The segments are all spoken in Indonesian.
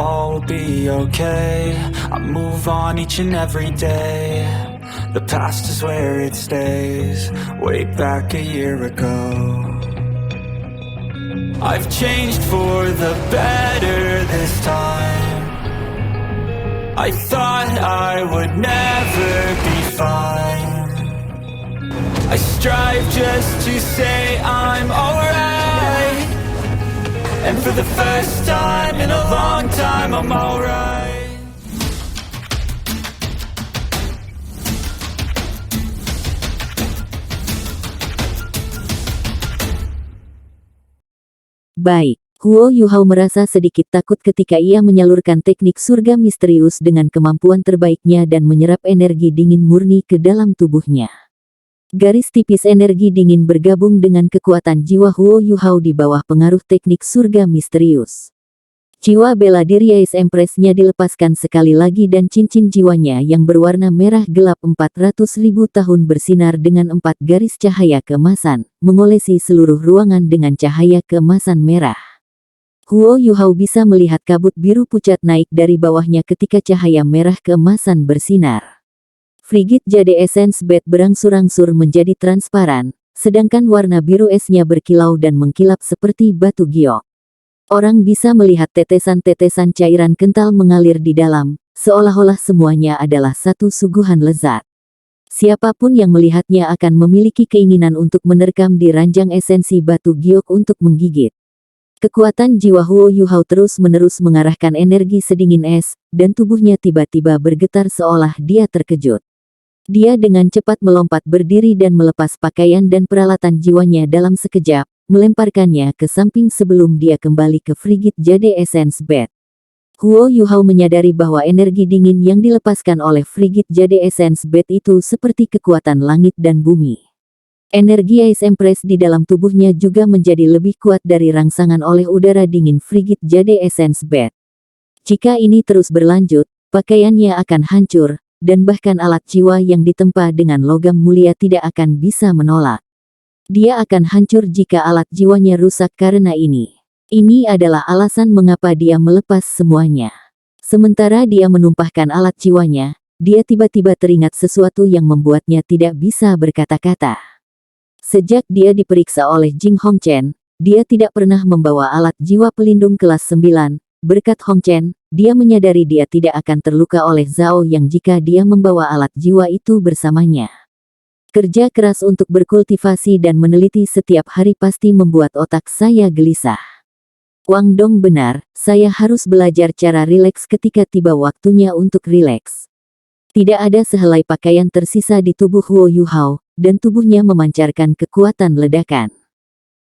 all will be okay. I move on each and every day. The past is where it stays. Way back a year ago, I've changed for the better this time. I thought I would never be fine. I strive just to say I'm alright, and for the first time in a long time I'm alright. Baik, Huo Yuhao merasa sedikit takut ketika ia menyalurkan teknik surga misterius dengan kemampuan terbaiknya dan menyerap energi dingin murni ke dalam tubuhnya. Garis tipis energi dingin bergabung dengan kekuatan jiwa Huo Yuhao di bawah pengaruh teknik surga misterius. Jiwa bela diri Ice Empress-nya dilepaskan sekali lagi dan cincin jiwanya yang berwarna merah gelap 400.000 tahun bersinar dengan 4 garis cahaya keemasan, mengolesi seluruh ruangan dengan cahaya keemasan merah. Huo Yuhao bisa melihat kabut biru pucat naik dari bawahnya ketika cahaya merah keemasan bersinar. Frigid Jade Essence Bed berangsur-angsur menjadi transparan, sedangkan warna biru esnya berkilau dan mengkilap seperti batu giok. Orang bisa melihat tetesan-tetesan cairan kental mengalir di dalam, seolah-olah semuanya adalah satu suguhan lezat. Siapapun yang melihatnya akan memiliki keinginan untuk menerkam di ranjang esensi batu giok untuk menggigit. Kekuatan jiwa Huo Yuhao terus-menerus mengarahkan energi sedingin es, dan tubuhnya tiba-tiba bergetar seolah dia terkejut. Dia dengan cepat melompat berdiri dan melepas pakaian dan peralatan jiwanya dalam sekejap, melemparkannya ke samping sebelum dia kembali ke Frigid Jade Essence Bed. Huo Yuhao menyadari bahwa energi dingin yang dilepaskan oleh Frigid Jade Essence Bed itu seperti kekuatan langit dan bumi. Energi Ice Empress di dalam tubuhnya juga menjadi lebih kuat dari rangsangan oleh udara dingin Frigid Jade Essence Bed. Jika ini terus berlanjut, pakaiannya akan hancur, dan bahkan alat jiwa yang ditempa dengan logam mulia tidak akan bisa menolak. Dia akan hancur jika alat jiwanya rusak karena ini. Ini adalah alasan mengapa dia melepas semuanya. Sementara dia menumpahkan alat jiwanya, dia tiba-tiba teringat sesuatu yang membuatnya tidak bisa berkata-kata. Sejak dia diperiksa oleh Jing Hongchen, dia tidak pernah membawa alat jiwa pelindung kelas 9. Berkat Hongchen, dia menyadari dia tidak akan terluka oleh Zhao Yang jika dia membawa alat jiwa itu bersamanya. Kerja keras untuk berkultivasi dan meneliti setiap hari pasti membuat otak saya gelisah. Wang Dong benar, saya harus belajar cara rileks ketika tiba waktunya untuk rileks. Tidak ada sehelai pakaian tersisa di tubuh Huo Yuhao, dan tubuhnya memancarkan kekuatan ledakan.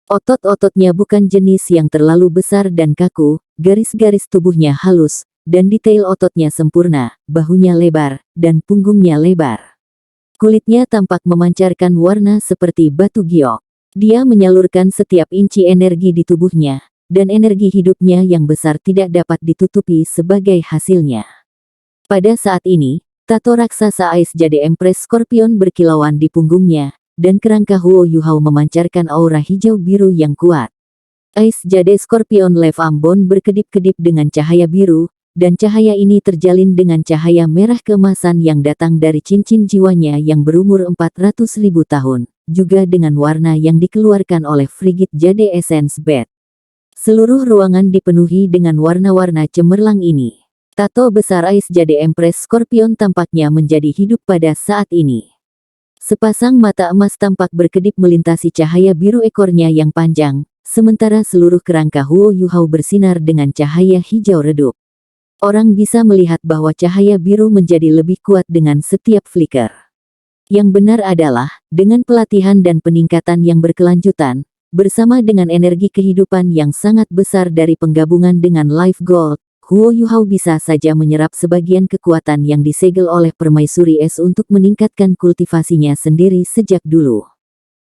Otot-ototnya bukan jenis yang terlalu besar dan kaku, garis-garis tubuhnya halus, dan detail ototnya sempurna, bahunya lebar, dan punggungnya lebar. Kulitnya tampak memancarkan warna seperti batu giok. Dia menyalurkan setiap inci energi di tubuhnya, dan energi hidupnya yang besar tidak dapat ditutupi sebagai hasilnya. Pada saat ini, tato raksasa Ice Jade Empress Scorpion berkilauan di punggungnya, dan kerangka Huo Yuhao memancarkan aura hijau biru yang kuat. Ice Jade Scorpion Love Ambon berkedip-kedip dengan cahaya biru, dan cahaya ini terjalin dengan cahaya merah keemasan yang datang dari cincin jiwanya yang berumur 400.000 tahun, juga dengan warna yang dikeluarkan oleh Frigid Jade Essence Bed. Seluruh ruangan dipenuhi dengan warna-warna cemerlang ini. Tato besar Ice Jade Empress Scorpion tampaknya menjadi hidup pada saat ini. Sepasang mata emas tampak berkedip melintasi cahaya biru ekornya yang panjang, sementara seluruh kerangka Huo Yuhao bersinar dengan cahaya hijau redup. Orang bisa melihat bahwa cahaya biru menjadi lebih kuat dengan setiap flicker. Yang benar adalah, dengan pelatihan dan peningkatan yang berkelanjutan, bersama dengan energi kehidupan yang sangat besar dari penggabungan dengan Life Gold, Huo Yuhao bisa saja menyerap sebagian kekuatan yang disegel oleh Permaisuri Es untuk meningkatkan kultivasinya sendiri sejak dulu.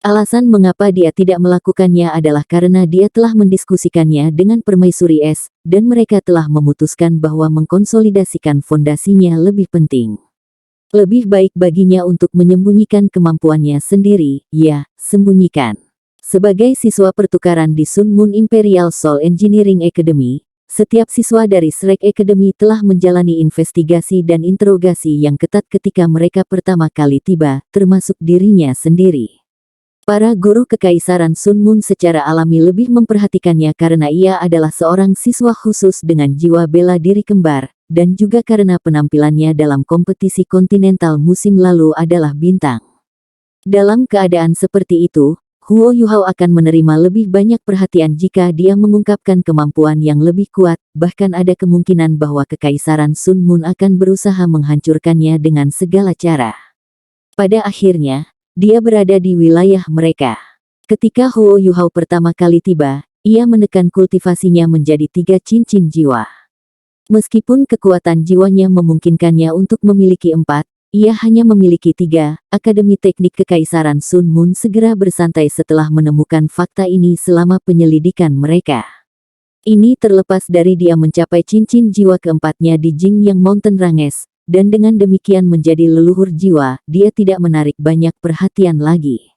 Alasan mengapa dia tidak melakukannya adalah karena dia telah mendiskusikannya dengan Permaisuri Es, dan mereka telah memutuskan bahwa mengkonsolidasikan fondasinya lebih penting. Lebih baik baginya untuk menyembunyikan kemampuannya sendiri, ya, sembunyikan. Sebagai siswa pertukaran di Sun Moon Imperial Soul Engineering Academy, setiap siswa dari Shrek Academy telah menjalani investigasi dan interogasi yang ketat ketika mereka pertama kali tiba, termasuk dirinya sendiri. Para guru kekaisaran Sun Moon secara alami lebih memperhatikannya karena ia adalah seorang siswa khusus dengan jiwa bela diri kembar, dan juga karena penampilannya dalam kompetisi kontinental musim lalu adalah bintang. Dalam keadaan seperti itu, Huo Yuhao akan menerima lebih banyak perhatian jika dia mengungkapkan kemampuan yang lebih kuat, bahkan ada kemungkinan bahwa kekaisaran Sun Moon akan berusaha menghancurkannya dengan segala cara. Pada akhirnya, dia berada di wilayah mereka. Ketika Huo Yuhao pertama kali tiba, ia menekan kultivasinya menjadi 3 cincin jiwa. Meskipun kekuatan jiwanya memungkinkannya untuk memiliki 4, ia hanya memiliki 3. Akademi Teknik Kekaisaran Sun Moon segera bersantai setelah menemukan fakta ini selama penyelidikan mereka. Ini terlepas dari dia mencapai cincin jiwa keempatnya di Jingyang Mountain Ranges, dan dengan demikian menjadi leluhur jiwa, dia tidak menarik banyak perhatian lagi.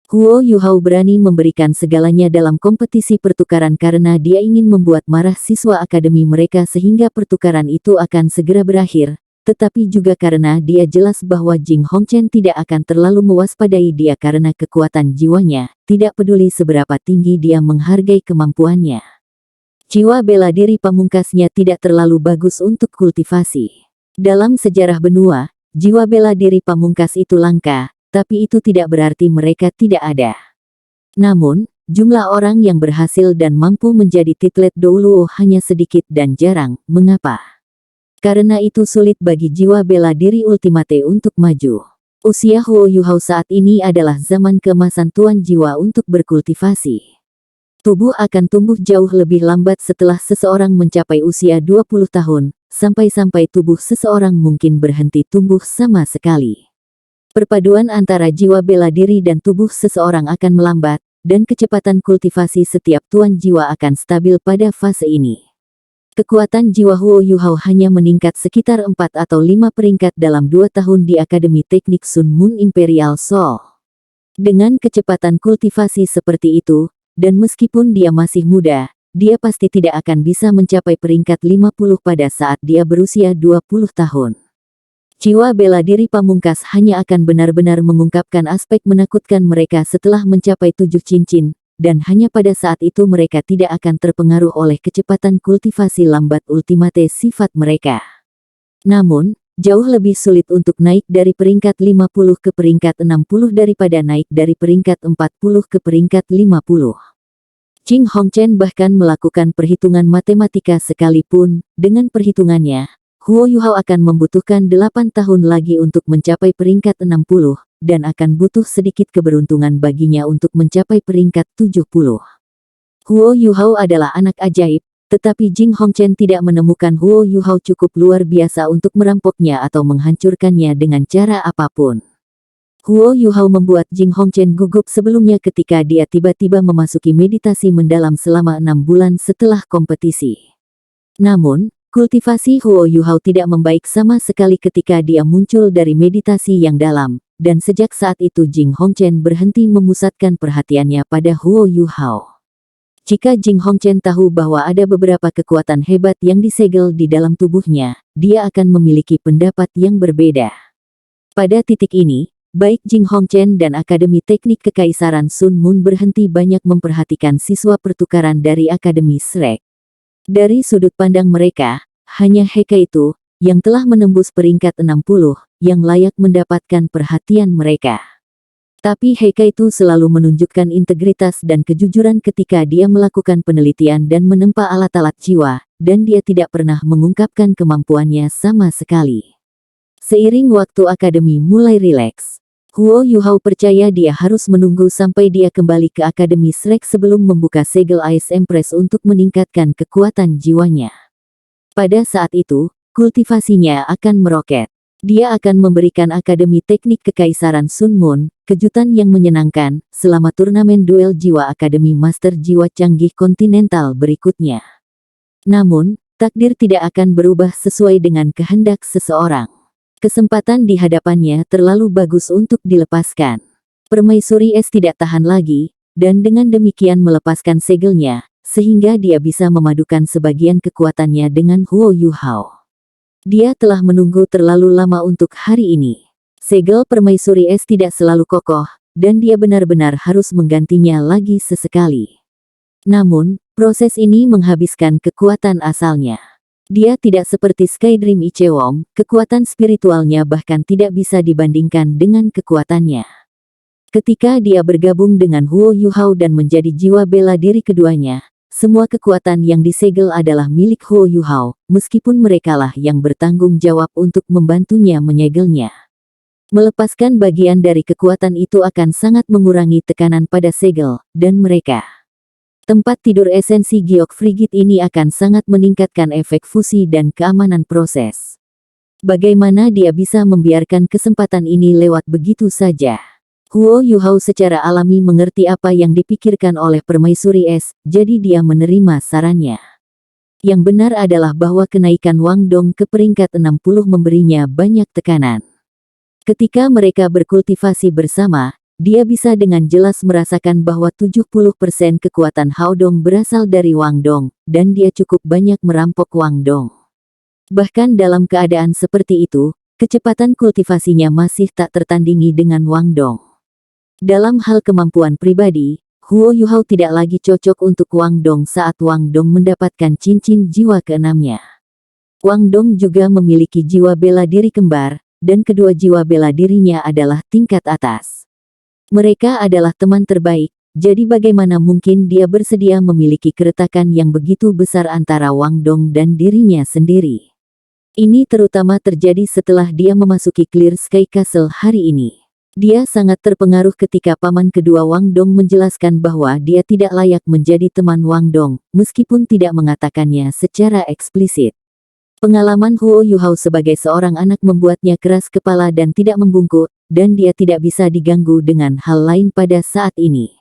Huo Yuhao berani memberikan segalanya dalam kompetisi pertukaran karena dia ingin membuat marah siswa akademi mereka sehingga pertukaran itu akan segera berakhir, tetapi juga karena dia jelas bahwa Jing Hongchen tidak akan terlalu mewaspadai dia karena kekuatan jiwanya, tidak peduli seberapa tinggi dia menghargai kemampuannya. Jiwa bela diri pamungkasnya tidak terlalu bagus untuk kultivasi. Dalam sejarah benua, jiwa bela diri pamungkas itu langka, tapi itu tidak berarti mereka tidak ada. Namun, jumlah orang yang berhasil dan mampu menjadi titlet Douluo hanya sedikit dan jarang. Mengapa? Karena itu sulit bagi jiwa bela diri ultimate untuk maju. Usia Huo Yuhao saat ini adalah zaman keemasan tuan jiwa untuk berkultivasi. Tubuh akan tumbuh jauh lebih lambat setelah seseorang mencapai usia 20 tahun, sampai-sampai tubuh seseorang mungkin berhenti tumbuh sama sekali. Perpaduan antara jiwa bela diri dan tubuh seseorang akan melambat, dan kecepatan kultivasi setiap tuan jiwa akan stabil pada fase ini. Kekuatan jiwa Huo Yuhao hanya meningkat sekitar 4 atau 5 peringkat dalam 2 tahun di Akademi Teknik Sun Moon Imperial Soul. Dengan kecepatan kultivasi seperti itu, dan meskipun dia masih muda, dia pasti tidak akan bisa mencapai peringkat 50 pada saat dia berusia 20 tahun. Jiwa bela diri pamungkas hanya akan benar-benar mengungkapkan aspek menakutkan mereka setelah mencapai 7 cincin, dan hanya pada saat itu mereka tidak akan terpengaruh oleh kecepatan kultivasi lambat ultimate sifat mereka. Namun, jauh lebih sulit untuk naik dari peringkat 50 ke peringkat 60 daripada naik dari peringkat 40 ke peringkat 50. Jing Hongchen bahkan melakukan perhitungan matematika sekalipun, dengan perhitungannya, Huo Yuhao akan membutuhkan 8 tahun lagi untuk mencapai peringkat 60. Dan akan butuh sedikit keberuntungan baginya untuk mencapai peringkat 70. Huo Yuhao adalah anak ajaib, tetapi Jing Hongchen tidak menemukan Huo Yuhao cukup luar biasa untuk merampoknya atau menghancurkannya dengan cara apapun. Huo Yuhao membuat Jing Hongchen gugup sebelumnya ketika dia tiba-tiba memasuki meditasi mendalam selama 6 bulan setelah kompetisi. Namun, kultivasi Huo Yuhao tidak membaik sama sekali ketika dia muncul dari meditasi yang dalam. Dan sejak saat itu Jing Hongchen berhenti memusatkan perhatiannya pada Huo Yuhao. Jika Jing Hongchen tahu bahwa ada beberapa kekuatan hebat yang disegel di dalam tubuhnya, dia akan memiliki pendapat yang berbeda. Pada titik ini, baik Jing Hongchen dan Akademi Teknik Kekaisaran Sun Moon berhenti banyak memperhatikan siswa pertukaran dari Akademi Shrek. Dari sudut pandang mereka, hanya Heka itu, yang telah menembus peringkat 60, yang layak mendapatkan perhatian mereka. Tapi Heka itu selalu menunjukkan integritas dan kejujuran ketika dia melakukan penelitian dan menempa alat-alat jiwa, dan dia tidak pernah mengungkapkan kemampuannya sama sekali. Seiring waktu akademi mulai rileks, Huo Yuhao percaya dia harus menunggu sampai dia kembali ke Akademi Shrek sebelum membuka segel Ice Empress untuk meningkatkan kekuatan jiwanya. Pada saat itu, kultivasinya akan meroket. Dia akan memberikan Akademi Teknik Kekaisaran Sun Moon kejutan yang menyenangkan selama turnamen duel jiwa Akademi Master Jiwa Canggih Kontinental berikutnya. Namun, takdir tidak akan berubah sesuai dengan kehendak seseorang. Kesempatan di hadapannya terlalu bagus untuk dilepaskan. Permaisuri Es tidak tahan lagi, dan dengan demikian melepaskan segelnya, sehingga dia bisa memadukan sebagian kekuatannya dengan Huo Yuhao. Dia telah menunggu terlalu lama untuk hari ini. Segel permaisuri es tidak selalu kokoh, dan dia benar-benar harus menggantinya lagi sesekali. Namun, proses ini menghabiskan kekuatan asalnya. Dia tidak seperti Skydream Ichewom, kekuatan spiritualnya bahkan tidak bisa dibandingkan dengan kekuatannya. Ketika dia bergabung dengan Huo Yuhao dan menjadi jiwa bela diri keduanya, semua kekuatan yang disegel adalah milik Huo Yuhao, meskipun merekalah yang bertanggung jawab untuk membantunya menyegelnya. Melepaskan bagian dari kekuatan itu akan sangat mengurangi tekanan pada segel, dan mereka. Tempat tidur esensi giok frigid ini akan sangat meningkatkan efek fusi dan keamanan proses. Bagaimana dia bisa membiarkan kesempatan ini lewat begitu saja? Huo Yuhao secara alami mengerti apa yang dipikirkan oleh permaisuri es, jadi dia menerima sarannya. Yang benar adalah bahwa kenaikan Wang Dong ke peringkat 60 memberinya banyak tekanan. Ketika mereka berkultivasi bersama, dia bisa dengan jelas merasakan bahwa 70% kekuatan Hao Dong berasal dari Wang Dong, dan dia cukup banyak merampok Wang Dong. Bahkan dalam keadaan seperti itu, kecepatan kultivasinya masih tak tertandingi dengan Wang Dong. Dalam hal kemampuan pribadi, Huo Yuhao tidak lagi cocok untuk Wang Dong saat Wang Dong mendapatkan cincin jiwa keenamnya. Wang Dong juga memiliki jiwa bela diri kembar, dan kedua jiwa bela dirinya adalah tingkat atas. Mereka adalah teman terbaik, jadi bagaimana mungkin dia bersedia memiliki keretakan yang begitu besar antara Wang Dong dan dirinya sendiri. Ini terutama terjadi setelah dia memasuki Clear Sky Castle hari ini. Dia sangat terpengaruh ketika paman kedua Wang Dong menjelaskan bahwa dia tidak layak menjadi teman Wang Dong, meskipun tidak mengatakannya secara eksplisit. Pengalaman Huo Yuhao sebagai seorang anak membuatnya keras kepala dan tidak membungkuk, dan dia tidak bisa diganggu dengan hal lain pada saat ini.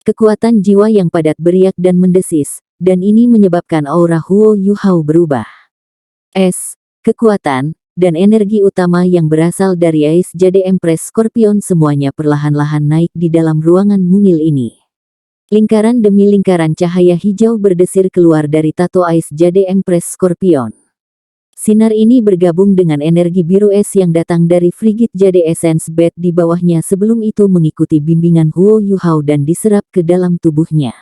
Kekuatan jiwa yang padat beriak dan mendesis, dan ini menyebabkan aura Huo Yuhao berubah. Kekuatan, dan energi utama yang berasal dari Ais Jade Empress Scorpion semuanya perlahan-lahan naik di dalam ruangan mungil ini. Lingkaran demi lingkaran cahaya hijau berdesir keluar dari tato Ais Jade Empress Scorpion. Sinar ini bergabung dengan energi biru es yang datang dari Frigid Jade Essence Bed di bawahnya sebelum itu mengikuti bimbingan Huo Yuhao dan diserap ke dalam tubuhnya.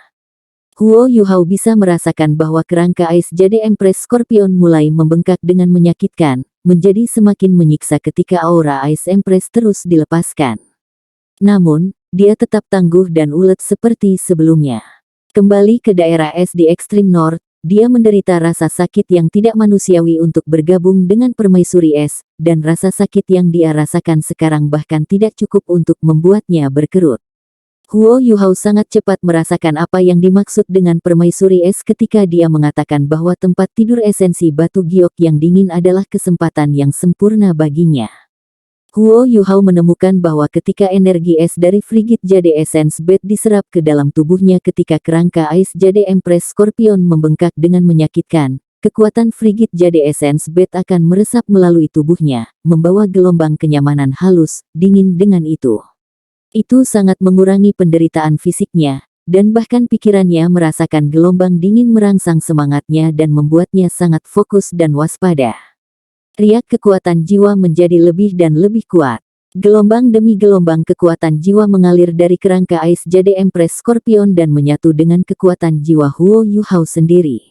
Huo Yuhao bisa merasakan bahwa kerangka Ais Jade Empress Scorpion mulai membengkak dengan menyakitkan, menjadi semakin menyiksa ketika aura Ais Empress terus dilepaskan. Namun, dia tetap tangguh dan ulet seperti sebelumnya. Kembali ke daerah es di ekstrim North, dia menderita rasa sakit yang tidak manusiawi untuk bergabung dengan permaisuri es, dan rasa sakit yang dia rasakan sekarang bahkan tidak cukup untuk membuatnya berkerut. Huo Yuhao sangat cepat merasakan apa yang dimaksud dengan permaisuri es ketika dia mengatakan bahwa tempat tidur esensi batu giok yang dingin adalah kesempatan yang sempurna baginya. Huo Yuhao menemukan bahwa ketika energi es dari Frigid Jade Essence Bed diserap ke dalam tubuhnya ketika kerangka Ais Jade Empress Scorpion membengkak dengan menyakitkan, kekuatan Frigid Jade Essence Bed akan meresap melalui tubuhnya, membawa gelombang kenyamanan halus, dingin dengan itu. Itu sangat mengurangi penderitaan fisiknya, dan bahkan pikirannya merasakan gelombang dingin merangsang semangatnya dan membuatnya sangat fokus dan waspada. Riak kekuatan jiwa menjadi lebih dan lebih kuat. Gelombang demi gelombang kekuatan jiwa mengalir dari kerangka Ais Jade Empress Scorpion dan menyatu dengan kekuatan jiwa Huo Yuhao sendiri.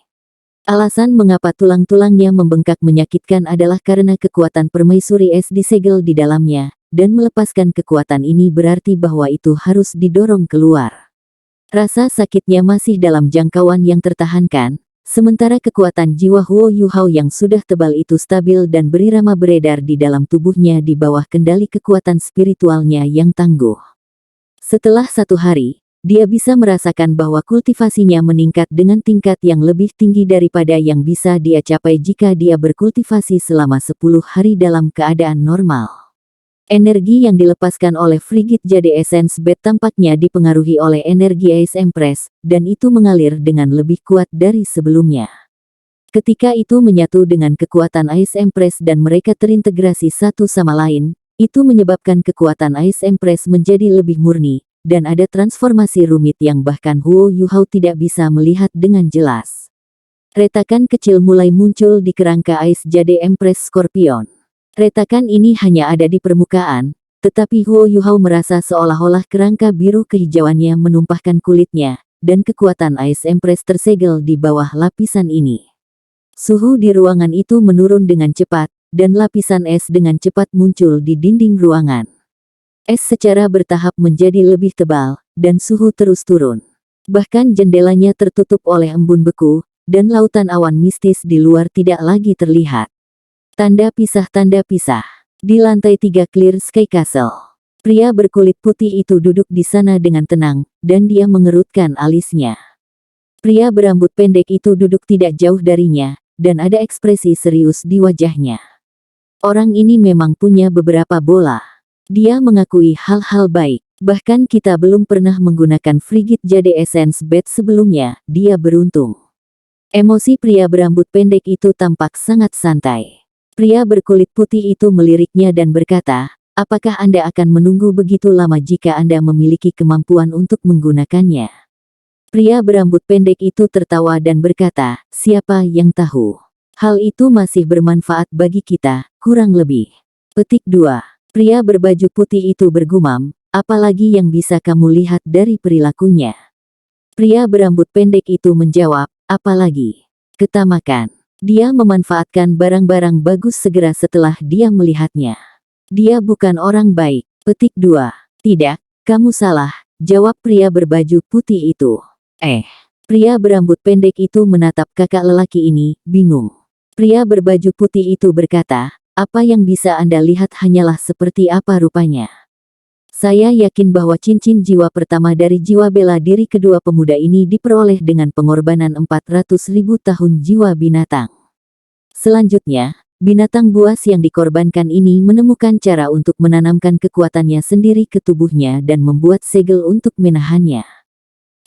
Alasan mengapa tulang-tulangnya membengkak menyakitkan adalah karena kekuatan permaisuri es disegel di dalamnya, dan melepaskan kekuatan ini berarti bahwa itu harus didorong keluar. Rasa sakitnya masih dalam jangkauan yang tertahankan, sementara kekuatan jiwa Huo Yuhao yang sudah tebal itu stabil dan berirama beredar di dalam tubuhnya di bawah kendali kekuatan spiritualnya yang tangguh. Setelah 1 hari, dia bisa merasakan bahwa kultivasinya meningkat dengan tingkat yang lebih tinggi daripada yang bisa dia capai jika dia berkultivasi selama 10 hari dalam keadaan normal. Energi yang dilepaskan oleh Frigid Jade Essence Bed tampaknya dipengaruhi oleh energi Ais Empress, dan itu mengalir dengan lebih kuat dari sebelumnya. Ketika itu menyatu dengan kekuatan Ais Empress dan mereka terintegrasi satu sama lain, itu menyebabkan kekuatan Ais Empress menjadi lebih murni, dan ada transformasi rumit yang bahkan Huo Yuhao tidak bisa melihat dengan jelas. Retakan kecil mulai muncul di kerangka ais jade Empress Scorpion. Retakan ini hanya ada di permukaan, tetapi Huo Yuhao merasa seolah-olah kerangka biru kehijauannya menumpahkan kulitnya, dan kekuatan ais Empress tersegel di bawah lapisan ini. Suhu di ruangan itu menurun dengan cepat, dan lapisan es dengan cepat muncul di dinding ruangan. Es secara bertahap menjadi lebih tebal, dan suhu terus turun. Bahkan jendelanya tertutup oleh embun beku, dan lautan awan mistis di luar tidak lagi terlihat. Tanda pisah. Di lantai 3 Clear Sky Castle. Pria berkulit putih itu duduk di sana dengan tenang, dan dia mengerutkan alisnya. Pria berambut pendek itu duduk tidak jauh darinya, dan ada ekspresi serius di wajahnya. Orang ini memang punya beberapa bola. Dia mengakui hal-hal baik. Bahkan kita belum pernah menggunakan Frigid Jade Essence Bed sebelumnya, dia beruntung. Emosi pria berambut pendek itu tampak sangat santai. Pria berkulit putih itu meliriknya dan berkata, apakah Anda akan menunggu begitu lama jika Anda memiliki kemampuan untuk menggunakannya? Pria berambut pendek itu tertawa dan berkata, siapa yang tahu? Hal itu masih bermanfaat bagi kita, kurang lebih. Petik 2. Pria berbaju putih itu bergumam, apalagi yang bisa kamu lihat dari perilakunya? Pria berambut pendek itu menjawab, apalagi? Ketamakan. Dia memanfaatkan barang-barang bagus segera setelah dia melihatnya. Dia bukan orang baik. Petik 2. Tidak, kamu salah, jawab pria berbaju putih itu. Pria berambut pendek itu menatap kakak lelaki ini, bingung. Pria berbaju putih itu berkata, apa yang bisa Anda lihat hanyalah seperti apa rupanya. Saya yakin bahwa cincin jiwa pertama dari jiwa bela diri kedua pemuda ini diperoleh dengan pengorbanan 400.000 tahun jiwa binatang. Selanjutnya, binatang buas yang dikorbankan ini menemukan cara untuk menanamkan kekuatannya sendiri ke tubuhnya dan membuat segel untuk menahannya.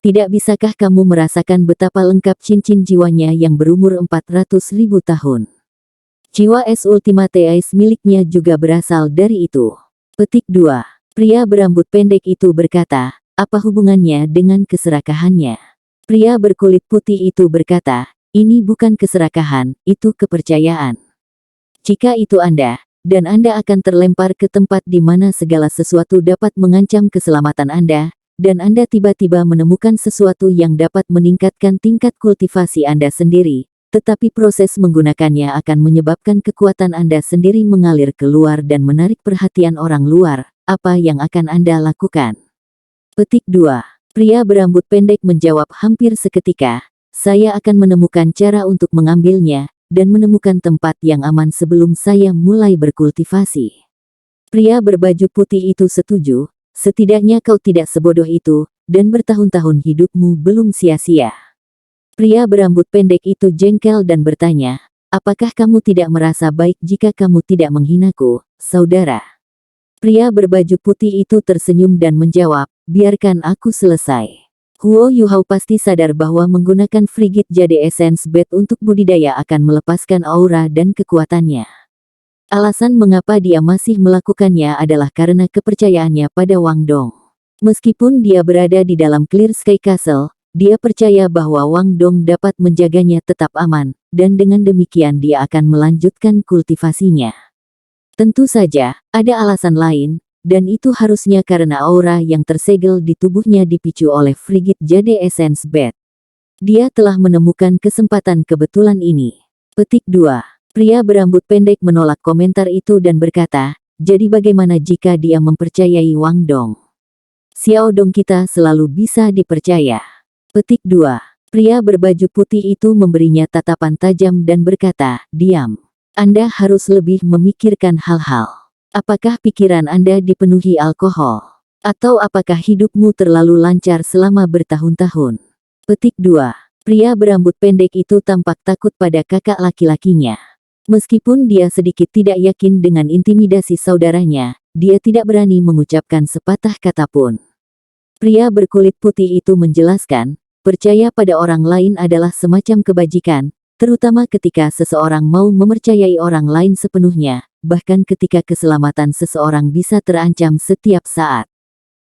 Tidak bisakah kamu merasakan betapa lengkap cincin jiwanya yang berumur 400.000 tahun? Jiwa es Ultimate Ice miliknya juga berasal dari itu. Petik 2. Pria berambut pendek itu berkata, apa hubungannya dengan keserakahannya? Pria berkulit putih itu berkata, ini bukan keserakahan, itu kepercayaan. Jika itu Anda, dan Anda akan terlempar ke tempat di mana segala sesuatu dapat mengancam keselamatan Anda, dan Anda tiba-tiba menemukan sesuatu yang dapat meningkatkan tingkat kultivasi Anda sendiri, tetapi proses menggunakannya akan menyebabkan kekuatan Anda sendiri mengalir keluar dan menarik perhatian orang luar. Apa yang akan Anda lakukan? Petik 2. Pria berambut pendek menjawab hampir seketika, saya akan menemukan cara untuk mengambilnya, dan menemukan tempat yang aman sebelum saya mulai berkultivasi. Pria berbaju putih itu setuju, setidaknya kau tidak sebodoh itu, dan bertahun-tahun hidupmu belum sia-sia. Pria berambut pendek itu jengkel dan bertanya, apakah kamu tidak merasa baik jika kamu tidak menghinaku, saudara? Pria berbaju putih itu tersenyum dan menjawab, biarkan aku selesai. Huo Yuhao pasti sadar bahwa menggunakan Frigid Jade Essence Bed untuk budidaya akan melepaskan aura dan kekuatannya. Alasan mengapa dia masih melakukannya adalah karena kepercayaannya pada Wang Dong. Meskipun dia berada di dalam Clear Sky Castle, dia percaya bahwa Wang Dong dapat menjaganya tetap aman, dan dengan demikian dia akan melanjutkan kultivasinya. Tentu saja, ada alasan lain, dan itu harusnya karena aura yang tersegel di tubuhnya dipicu oleh Frigid Jade Essence Bed. Dia telah menemukan kesempatan kebetulan ini. Petik 2. Pria berambut pendek menolak komentar itu dan berkata, jadi bagaimana jika dia mempercayai Wang Dong? Xiao Dong kita selalu bisa dipercaya. Petik 2. Pria berbaju putih itu memberinya tatapan tajam dan berkata, diam. Anda harus lebih memikirkan hal-hal. Apakah pikiran Anda dipenuhi alkohol? Atau apakah hidupmu terlalu lancar selama bertahun-tahun? Petik 2. Pria berambut pendek itu tampak takut pada kakak laki-lakinya. Meskipun dia sedikit tidak yakin dengan intimidasi saudaranya, dia tidak berani mengucapkan sepatah kata pun. Pria berkulit putih itu menjelaskan, percaya pada orang lain adalah semacam kebajikan, terutama ketika seseorang mau mempercayai orang lain sepenuhnya, bahkan ketika keselamatan seseorang bisa terancam setiap saat.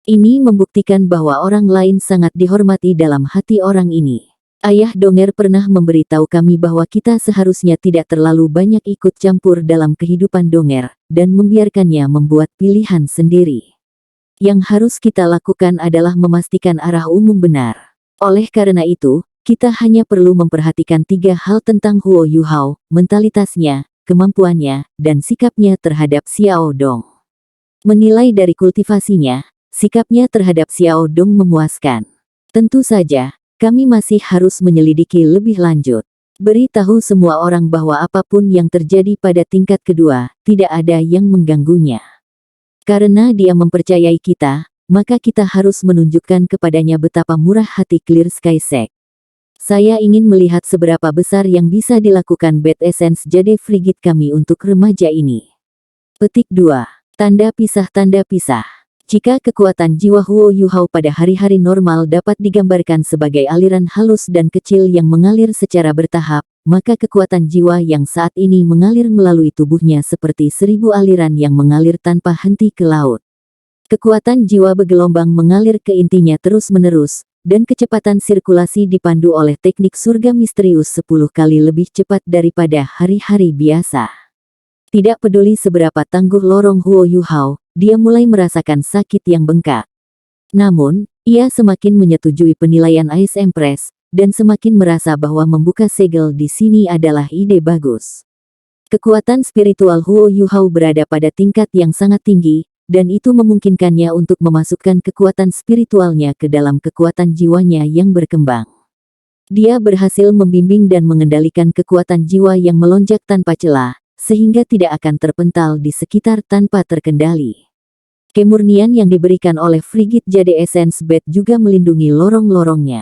Ini membuktikan bahwa orang lain sangat dihormati dalam hati orang ini. Ayah Donger pernah memberitahu kami bahwa kita seharusnya tidak terlalu banyak ikut campur dalam kehidupan Donger, dan membiarkannya membuat pilihan sendiri. Yang harus kita lakukan adalah memastikan arah umum benar. Oleh karena itu, kita hanya perlu memperhatikan 3 hal tentang Huo Yuhao, mentalitasnya, kemampuannya, dan sikapnya terhadap Xiao Dong. Menilai dari kultivasinya, sikapnya terhadap Xiao Dong memuaskan. Tentu saja, kami masih harus menyelidiki lebih lanjut. Beritahu semua orang bahwa apapun yang terjadi pada tingkat kedua, tidak ada yang mengganggunya. Karena dia mempercayai kita, maka kita harus menunjukkan kepadanya betapa murah hati Clear Sky Sect. Saya ingin melihat seberapa besar yang bisa dilakukan Bad Essence Jade Frigid kami untuk remaja ini. Petik 2. Tanda pisah. Jika kekuatan jiwa Huo Yuhao pada hari-hari normal dapat digambarkan sebagai aliran halus dan kecil yang mengalir secara bertahap, maka kekuatan jiwa yang saat ini mengalir melalui tubuhnya seperti 1000 aliran yang mengalir tanpa henti ke laut. Kekuatan jiwa bergelombang mengalir ke intinya terus-menerus, dan kecepatan sirkulasi dipandu oleh teknik surga misterius 10 kali lebih cepat daripada hari-hari biasa. Tidak peduli seberapa tangguh lorong Huo Yuhao, dia mulai merasakan sakit yang bengkak. Namun, ia semakin menyetujui penilaian Ice Empress, dan semakin merasa bahwa membuka segel di sini adalah ide bagus. Kekuatan spiritual Huo Yuhao berada pada tingkat yang sangat tinggi, dan itu memungkinkannya untuk memasukkan kekuatan spiritualnya ke dalam kekuatan jiwanya yang berkembang. Dia berhasil membimbing dan mengendalikan kekuatan jiwa yang melonjak tanpa celah, sehingga tidak akan terpental di sekitar tanpa terkendali. Kemurnian yang diberikan oleh Frigid Jade Essence Bed juga melindungi lorong-lorongnya.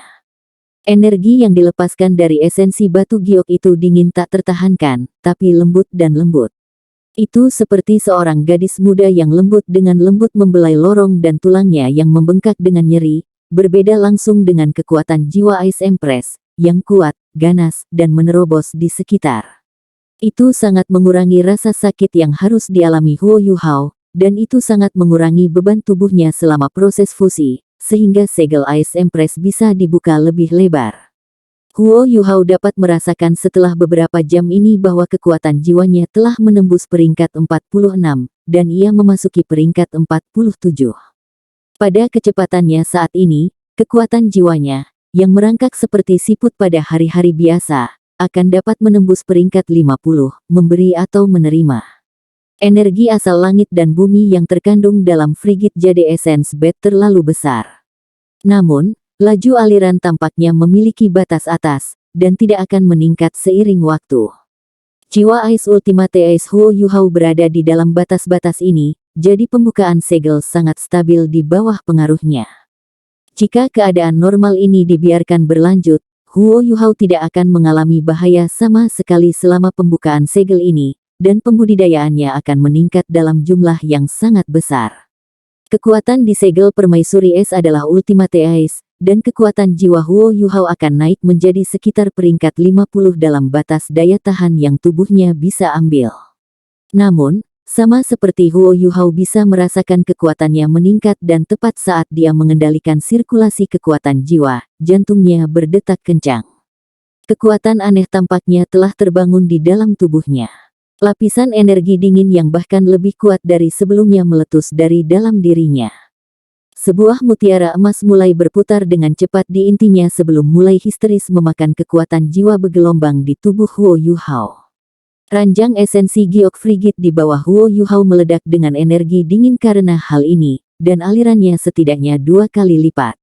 Energi yang dilepaskan dari esensi batu giok itu dingin tak tertahankan, tapi lembut dan lembut. Itu seperti seorang gadis muda yang lembut dengan lembut membelai lorong dan tulangnya yang membengkak dengan nyeri, berbeda langsung dengan kekuatan jiwa Ice Empress, yang kuat, ganas, dan menerobos di sekitar. Itu sangat mengurangi rasa sakit yang harus dialami Huo Yuhao, dan itu sangat mengurangi beban tubuhnya selama proses fusi, sehingga segel Ice Empress bisa dibuka lebih lebar. Huo Yuhao dapat merasakan setelah beberapa jam ini bahwa kekuatan jiwanya telah menembus peringkat 46, dan ia memasuki peringkat 47. Pada kecepatannya saat ini, kekuatan jiwanya, yang merangkak seperti siput pada hari-hari biasa, akan dapat menembus peringkat 50, memberi atau menerima. Energi asal langit dan bumi yang terkandung dalam Frigid Jade Essence Bed terlalu besar. Namun, laju aliran tampaknya memiliki batas atas, dan tidak akan meningkat seiring waktu. Jiwa Ice Ultimate Ice Huo Yuhao berada di dalam batas-batas ini, jadi pembukaan segel sangat stabil di bawah pengaruhnya. Jika keadaan normal ini dibiarkan berlanjut, Huo Yuhao tidak akan mengalami bahaya sama sekali selama pembukaan segel ini, dan pembudidayaannya akan meningkat dalam jumlah yang sangat besar. Kekuatan di segel permaisuri es adalah Ultimate Ice, dan kekuatan jiwa Huo Yuhao akan naik menjadi sekitar peringkat 50 dalam batas daya tahan yang tubuhnya bisa ambil. Namun, sama seperti Huo Yuhao bisa merasakan kekuatannya meningkat dan tepat saat dia mengendalikan sirkulasi kekuatan jiwa, jantungnya berdetak kencang. Kekuatan aneh tampaknya telah terbangun di dalam tubuhnya. Lapisan energi dingin yang bahkan lebih kuat dari sebelumnya meletus dari dalam dirinya. Sebuah mutiara emas mulai berputar dengan cepat di intinya sebelum mulai histeris memakan kekuatan jiwa bergelombang di tubuh Huo Yuhao. Ranjang esensi giok frigid di bawah Huo Yuhao meledak dengan energi dingin karena hal ini, dan alirannya setidaknya 2 kali lipat.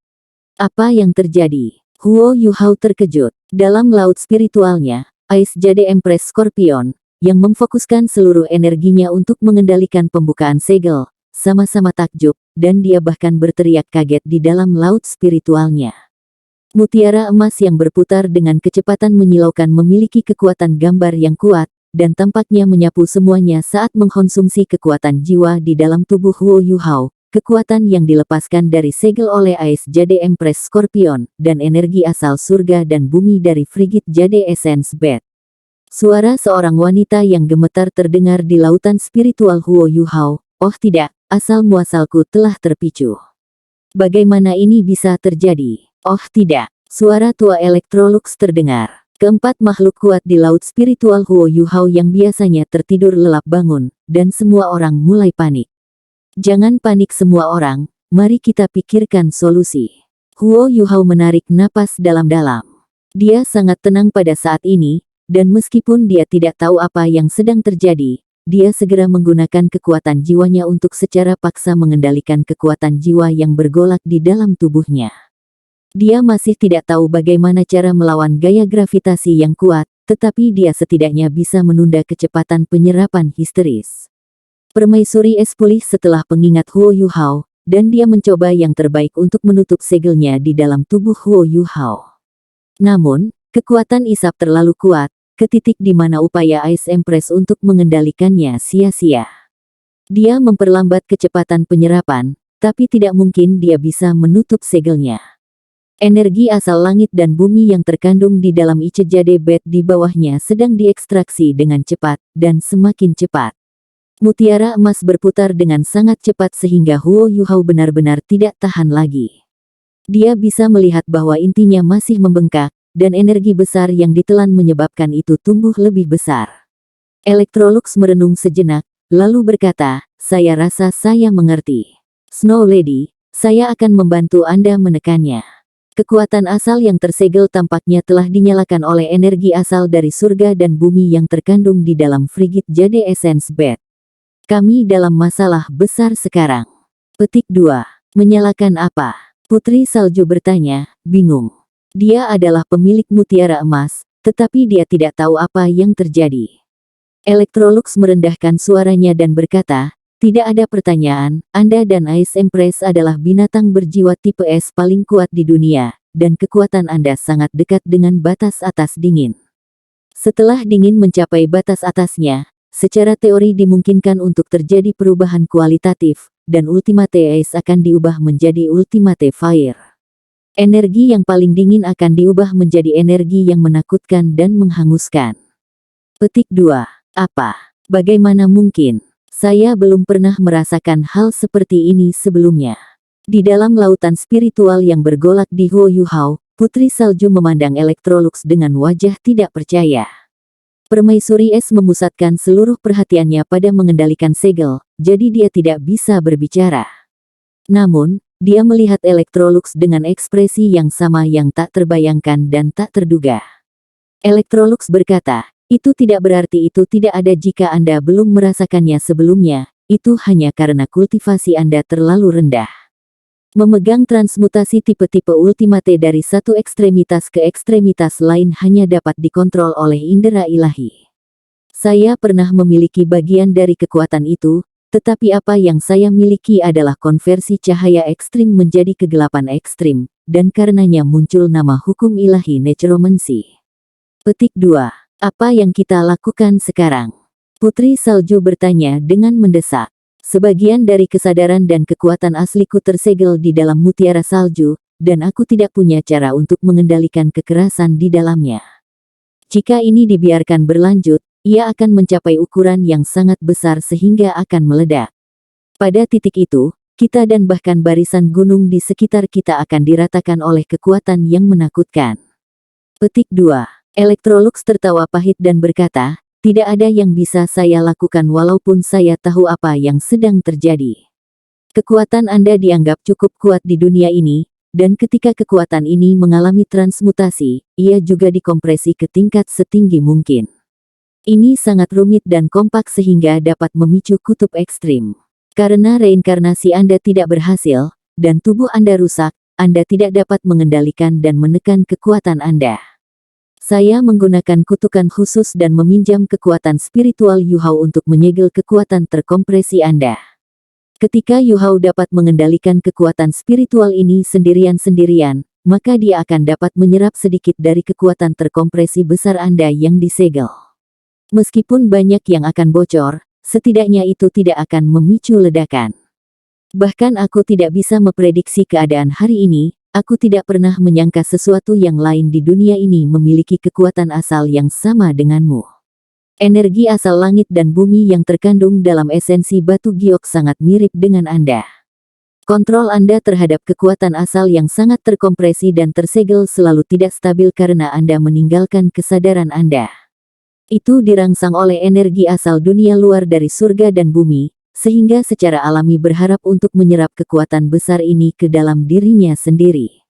Apa yang terjadi? Huo Yuhao terkejut. Dalam laut spiritualnya, Ice Jade Empress Scorpion, yang memfokuskan seluruh energinya untuk mengendalikan pembukaan segel, sama-sama takjub, dan dia bahkan berteriak kaget di dalam laut spiritualnya. Mutiara emas yang berputar dengan kecepatan menyilaukan memiliki kekuatan gambar yang kuat, dan tampaknya menyapu semuanya saat mengkonsumsi kekuatan jiwa di dalam tubuh Huo Yuhao, kekuatan yang dilepaskan dari segel oleh Ice Jade Empress Scorpion, dan energi asal surga dan bumi dari Frigid Jade Essence Bed. Suara seorang wanita yang gemetar terdengar di lautan spiritual Huo Yuhao. Oh tidak, asal muasalku telah terpicu. Bagaimana ini bisa terjadi? Oh tidak, suara tua Electrolux terdengar. Keempat makhluk kuat di laut spiritual Huo Yuhao yang biasanya tertidur lelap bangun, dan semua orang mulai panik. Jangan panik semua orang, mari kita pikirkan solusi. Huo Yuhao menarik napas dalam-dalam. Dia sangat tenang pada saat ini, dan meskipun dia tidak tahu apa yang sedang terjadi, dia segera menggunakan kekuatan jiwanya untuk secara paksa mengendalikan kekuatan jiwa yang bergolak di dalam tubuhnya. Dia masih tidak tahu bagaimana cara melawan gaya gravitasi yang kuat, tetapi dia setidaknya bisa menunda kecepatan penyerapan histeris. Permaisuri es pulih setelah pengingat Huo Yuhao, dan dia mencoba yang terbaik untuk menutup segelnya di dalam tubuh Huo Yuhao. Namun, kekuatan isap terlalu kuat, ke titik di mana upaya Ice Empress untuk mengendalikannya sia-sia. Dia memperlambat kecepatan penyerapan, tapi tidak mungkin dia bisa menutup segelnya. Energi asal langit dan bumi yang terkandung di dalam Ichejade Bed di bawahnya sedang diekstraksi dengan cepat, dan semakin cepat. Mutiara emas berputar dengan sangat cepat sehingga Huo Yuhao benar-benar tidak tahan lagi. Dia bisa melihat bahwa intinya masih membengkak, dan energi besar yang ditelan menyebabkan itu tumbuh lebih besar. Electrolux merenung sejenak, lalu berkata, "Saya rasa saya mengerti. Snow Lady, saya akan membantu Anda menekannya." Kekuatan asal yang tersegel tampaknya telah dinyalakan oleh energi asal dari surga dan bumi yang terkandung di dalam Frigid Jade Essence Bed. Kami dalam masalah besar sekarang. Petik 2. Menyalakan apa? Putri Salju bertanya, bingung. Dia adalah pemilik mutiara emas, tetapi dia tidak tahu apa yang terjadi. Electrolux merendahkan suaranya dan berkata, "Tidak ada pertanyaan, Anda dan Ice Empress adalah binatang berjiwa tipe es paling kuat di dunia, dan kekuatan Anda sangat dekat dengan batas atas dingin. Setelah dingin mencapai batas atasnya, secara teori dimungkinkan untuk terjadi perubahan kualitatif, dan Ultimate Ice akan diubah menjadi Ultimate Fire. Energi yang paling dingin akan diubah menjadi energi yang menakutkan dan menghanguskan." Petik 2. Apa? Bagaimana mungkin? Saya belum pernah merasakan hal seperti ini sebelumnya. Di dalam lautan spiritual yang bergolak di Huo Yuhao, Putri Salju memandang Electrolux dengan wajah tidak percaya. Permaisuri es memusatkan seluruh perhatiannya pada mengendalikan segel, jadi dia tidak bisa berbicara. Namun, dia melihat Electrolux dengan ekspresi yang sama yang tak terbayangkan dan tak terduga. Electrolux berkata, "Itu tidak berarti itu tidak ada jika Anda belum merasakannya sebelumnya, itu hanya karena kultivasi Anda terlalu rendah. Memegang transmutasi tipe-tipe ultimate dari satu ekstremitas ke ekstremitas lain hanya dapat dikontrol oleh indera ilahi. Saya pernah memiliki bagian dari kekuatan itu, tetapi apa yang saya miliki adalah konversi cahaya ekstrim menjadi kegelapan ekstrim, dan karenanya muncul nama hukum ilahi necromancy." Petik 2. Apa yang kita lakukan sekarang? Putri Salju bertanya dengan mendesak. Sebagian dari kesadaran dan kekuatan asliku tersegel di dalam mutiara salju, dan aku tidak punya cara untuk mengendalikan kekerasan di dalamnya. Jika ini dibiarkan berlanjut, ia akan mencapai ukuran yang sangat besar sehingga akan meledak. Pada titik itu, kita dan bahkan barisan gunung di sekitar kita akan diratakan oleh kekuatan yang menakutkan. Petik 2. Electrolux tertawa pahit dan berkata, "Tidak ada yang bisa saya lakukan walaupun saya tahu apa yang sedang terjadi. Kekuatan Anda dianggap cukup kuat di dunia ini, dan ketika kekuatan ini mengalami transmutasi, ia juga dikompresi ke tingkat setinggi mungkin. Ini sangat rumit dan kompak sehingga dapat memicu kutub ekstrim. Karena reinkarnasi Anda tidak berhasil, dan tubuh Anda rusak, Anda tidak dapat mengendalikan dan menekan kekuatan Anda. Saya menggunakan kutukan khusus dan meminjam kekuatan spiritual Yuhao untuk menyegel kekuatan terkompresi Anda. Ketika Yuhao dapat mengendalikan kekuatan spiritual ini sendirian-sendirian, maka dia akan dapat menyerap sedikit dari kekuatan terkompresi besar Anda yang disegel. Meskipun banyak yang akan bocor, setidaknya itu tidak akan memicu ledakan. Bahkan aku tidak bisa memprediksi keadaan hari ini, aku tidak pernah menyangka sesuatu yang lain di dunia ini memiliki kekuatan asal yang sama denganmu. Energi asal langit dan bumi yang terkandung dalam esensi batu giok sangat mirip dengan Anda. Kontrol Anda terhadap kekuatan asal yang sangat terkompresi dan tersegel selalu tidak stabil karena Anda meninggalkan kesadaran Anda. Itu dirangsang oleh energi asal dunia luar dari surga dan bumi, sehingga secara alami berharap untuk menyerap kekuatan besar ini ke dalam dirinya sendiri.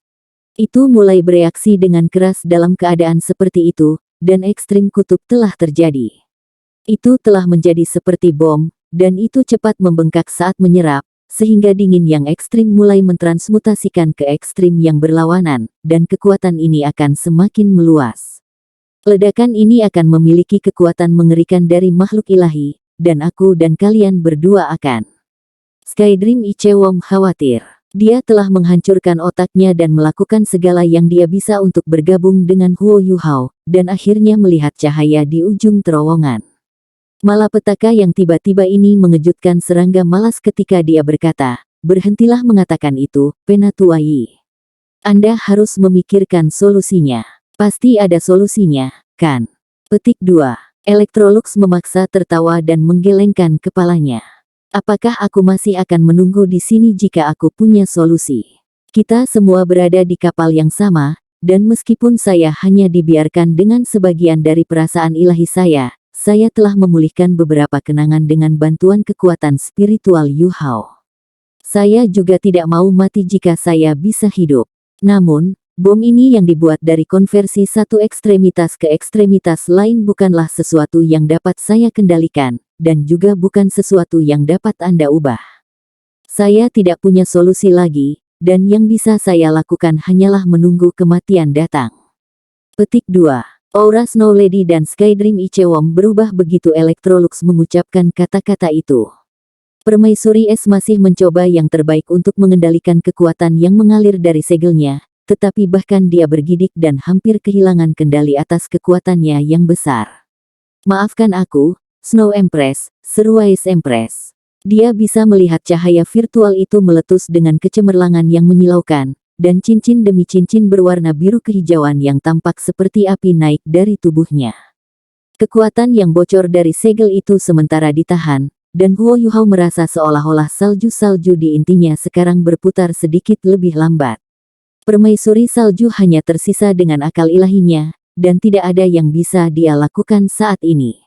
Itu mulai bereaksi dengan keras dalam keadaan seperti itu, dan ekstrim kutub telah terjadi. Itu telah menjadi seperti bom, dan itu cepat membengkak saat menyerap, sehingga dingin yang ekstrim mulai mentransmutasikan ke ekstrim yang berlawanan, dan kekuatan ini akan semakin meluas. Ledakan ini akan memiliki kekuatan mengerikan dari makhluk ilahi, dan aku dan kalian berdua akan. Skydream Ichewom khawatir. Dia telah menghancurkan otaknya dan melakukan segala yang dia bisa untuk bergabung dengan Huo Yuhao, dan akhirnya melihat cahaya di ujung terowongan. Malapetaka yang tiba-tiba ini mengejutkan serangga malas ketika dia berkata, "Berhentilah mengatakan itu, Penatuai. Anda harus memikirkan solusinya. Pasti ada solusinya, kan?" Petik 2. Electrolux memaksa tertawa dan menggelengkan kepalanya. Apakah aku masih akan menunggu di sini jika aku punya solusi? Kita semua berada di kapal yang sama, dan meskipun saya hanya dibiarkan dengan sebagian dari perasaan ilahi saya telah memulihkan beberapa kenangan dengan bantuan kekuatan spiritual Yu Hao. Saya juga tidak mau mati jika saya bisa hidup. Namun, bom ini yang dibuat dari konversi satu ekstremitas ke ekstremitas lain bukanlah sesuatu yang dapat saya kendalikan, dan juga bukan sesuatu yang dapat Anda ubah. Saya tidak punya solusi lagi, dan yang bisa saya lakukan hanyalah menunggu kematian datang. Petik 2. Aura Snow Lady dan Skydream Ichewom berubah begitu Electrolux mengucapkan kata-kata itu. Permaisuri Es masih mencoba yang terbaik untuk mengendalikan kekuatan yang mengalir dari segelnya, tetapi bahkan dia bergidik dan hampir kehilangan kendali atas kekuatannya yang besar. "Maafkan aku, Snow Empress," seru Ice Empress. Dia bisa melihat cahaya virtual itu meletus dengan kecemerlangan yang menyilaukan, dan cincin demi cincin berwarna biru kehijauan yang tampak seperti api naik dari tubuhnya. Kekuatan yang bocor dari segel itu sementara ditahan, dan Huo Yuhao merasa seolah-olah salju-salju di intinya sekarang berputar sedikit lebih lambat. Permaisuri salju hanya tersisa dengan akal ilahinya, dan tidak ada yang bisa dia lakukan saat ini.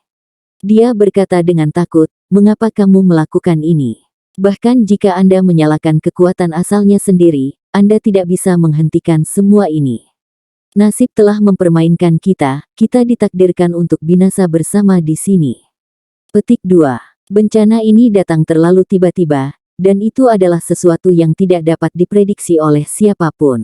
Dia berkata dengan takut, "Mengapa kamu melakukan ini? Bahkan jika Anda menyalakan kekuatan asalnya sendiri, Anda tidak bisa menghentikan semua ini. Nasib telah mempermainkan kita ditakdirkan untuk binasa bersama di sini." Petik 2. Bencana ini datang terlalu tiba-tiba, dan itu adalah sesuatu yang tidak dapat diprediksi oleh siapapun.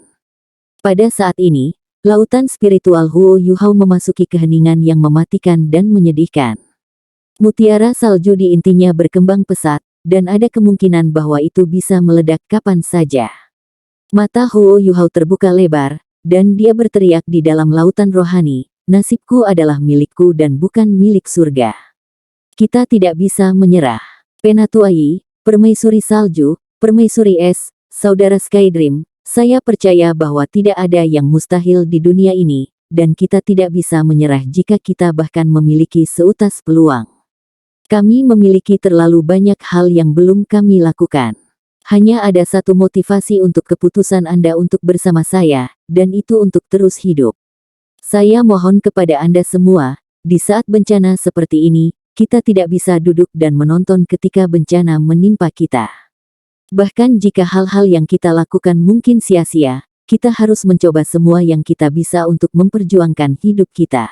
Pada saat ini, lautan spiritual Huo Yuhao memasuki keheningan yang mematikan dan menyedihkan. Mutiara salju di intinya berkembang pesat, dan ada kemungkinan bahwa itu bisa meledak kapan saja. Mata Huo Yuhao terbuka lebar, dan dia berteriak di dalam lautan rohani, "Nasibku adalah milikku dan bukan milik surga. Kita tidak bisa menyerah. Penatuai, Permaisuri Salju, Permaisuri Es, Saudara Skydream, saya percaya bahwa tidak ada yang mustahil di dunia ini, dan kita tidak bisa menyerah jika kita bahkan memiliki seutas peluang. Kami memiliki terlalu banyak hal yang belum kami lakukan. Hanya ada satu motivasi untuk keputusan Anda untuk bersama saya, dan itu untuk terus hidup. Saya mohon kepada Anda semua, di saat bencana seperti ini, kita tidak bisa duduk dan menonton ketika bencana menimpa kita. Bahkan jika hal-hal yang kita lakukan mungkin sia-sia, kita harus mencoba semua yang kita bisa untuk memperjuangkan hidup kita.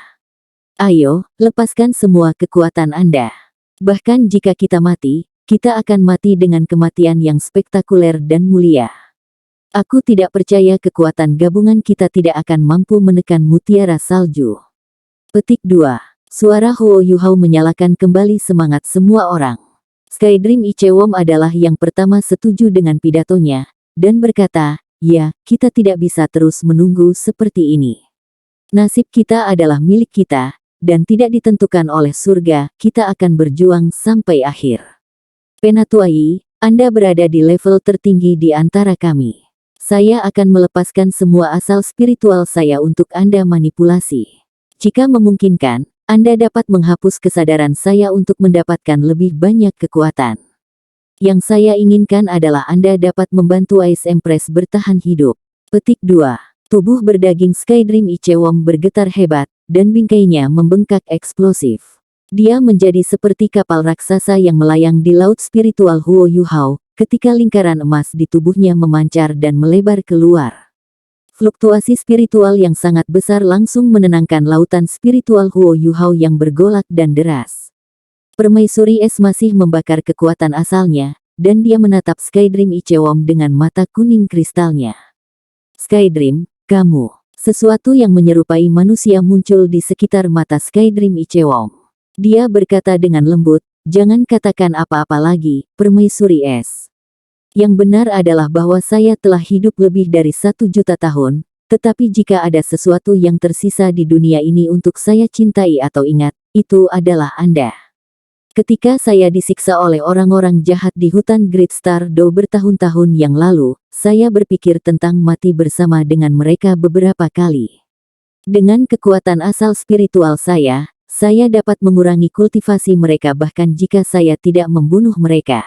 Ayo, lepaskan semua kekuatan Anda. Bahkan jika kita mati, kita akan mati dengan kematian yang spektakuler dan mulia. Aku tidak percaya kekuatan gabungan kita tidak akan mampu menekan mutiara salju. Petik 2. Suara Huo Yuhao menyalakan kembali semangat semua orang. Skydream Ichewom adalah yang pertama setuju dengan pidatonya, dan berkata, "Ya, kita tidak bisa terus menunggu seperti ini. Nasib kita adalah milik kita, dan tidak ditentukan oleh surga, kita akan berjuang sampai akhir. Penatuai, Anda berada di level tertinggi di antara kami. Saya akan melepaskan semua asal spiritual saya untuk Anda manipulasi. Jika memungkinkan, Anda dapat menghapus kesadaran saya untuk mendapatkan lebih banyak kekuatan." Yang saya inginkan adalah Anda dapat membantu Ice Empress bertahan hidup. Petik 2. Tubuh berdaging Skydream Ichewon bergetar hebat, dan bingkainya membengkak eksplosif. Dia menjadi seperti kapal raksasa yang melayang di laut spiritual Huo Yuhao, ketika lingkaran emas di tubuhnya memancar dan melebar keluar. Fluktuasi spiritual yang sangat besar langsung menenangkan lautan spiritual Huo Yuhao yang bergolak dan deras. Permaisuri es masih membakar kekuatan asalnya, dan dia menatap Skydream Ichewon dengan mata kuning kristalnya. Skydream, kamu. Sesuatu yang menyerupai manusia muncul di sekitar mata Skydream Ichewon. Dia berkata dengan lembut, jangan katakan apa-apa lagi, permaisuri es. Yang benar adalah bahwa saya telah hidup lebih dari 1 juta tahun, tetapi jika ada sesuatu yang tersisa di dunia ini untuk saya cintai atau ingat, itu adalah Anda. Ketika saya disiksa oleh orang-orang jahat di hutan Great Star Do bertahun-tahun yang lalu, saya berpikir tentang mati bersama dengan mereka beberapa kali. Dengan kekuatan asal spiritual saya dapat mengurangi kultivasi mereka bahkan jika saya tidak membunuh mereka.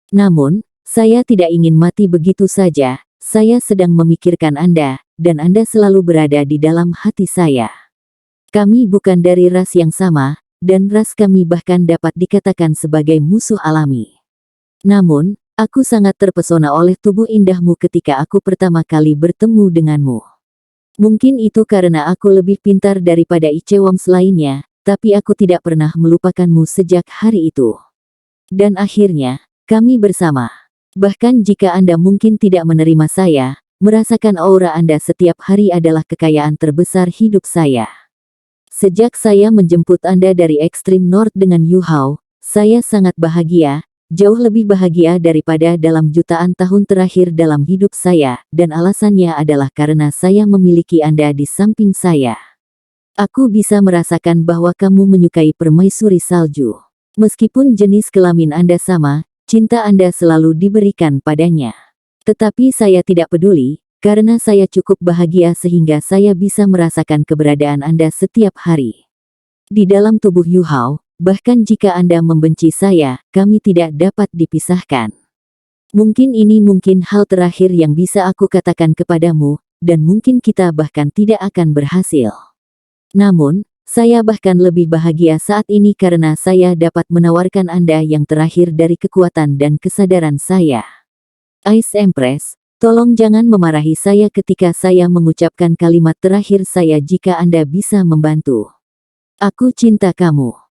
Namun, saya tidak ingin mati begitu saja, saya sedang memikirkan Anda, dan Anda selalu berada di dalam hati saya. Kami bukan dari ras yang sama, dan ras kami bahkan dapat dikatakan sebagai musuh alami. Namun, aku sangat terpesona oleh tubuh indahmu ketika aku pertama kali bertemu denganmu. Mungkin itu karena aku lebih pintar daripada Ichewon lainnya, tapi aku tidak pernah melupakanmu sejak hari itu. Dan akhirnya, kami bersama. Bahkan jika Anda mungkin tidak menerima saya, merasakan aura Anda setiap hari adalah kekayaan terbesar hidup saya. Sejak saya menjemput Anda dari Extreme North dengan Yuhao, saya sangat bahagia, jauh lebih bahagia daripada dalam jutaan tahun terakhir dalam hidup saya, dan alasannya adalah karena saya memiliki Anda di samping saya. Aku bisa merasakan bahwa kamu menyukai permaisuri salju. Meskipun jenis kelamin Anda sama, cinta Anda selalu diberikan padanya. Tetapi saya tidak peduli, karena saya cukup bahagia sehingga saya bisa merasakan keberadaan Anda setiap hari. Di dalam tubuh Yuhao, bahkan jika Anda membenci saya, kami tidak dapat dipisahkan. Mungkin ini hal terakhir yang bisa aku katakan kepadamu, dan mungkin kita bahkan tidak akan berhasil. Namun, saya bahkan lebih bahagia saat ini karena saya dapat menawarkan Anda yang terakhir dari kekuatan dan kesadaran saya. Ice Empress, tolong jangan memarahi saya ketika saya mengucapkan kalimat terakhir saya jika Anda bisa membantu. Aku cinta kamu.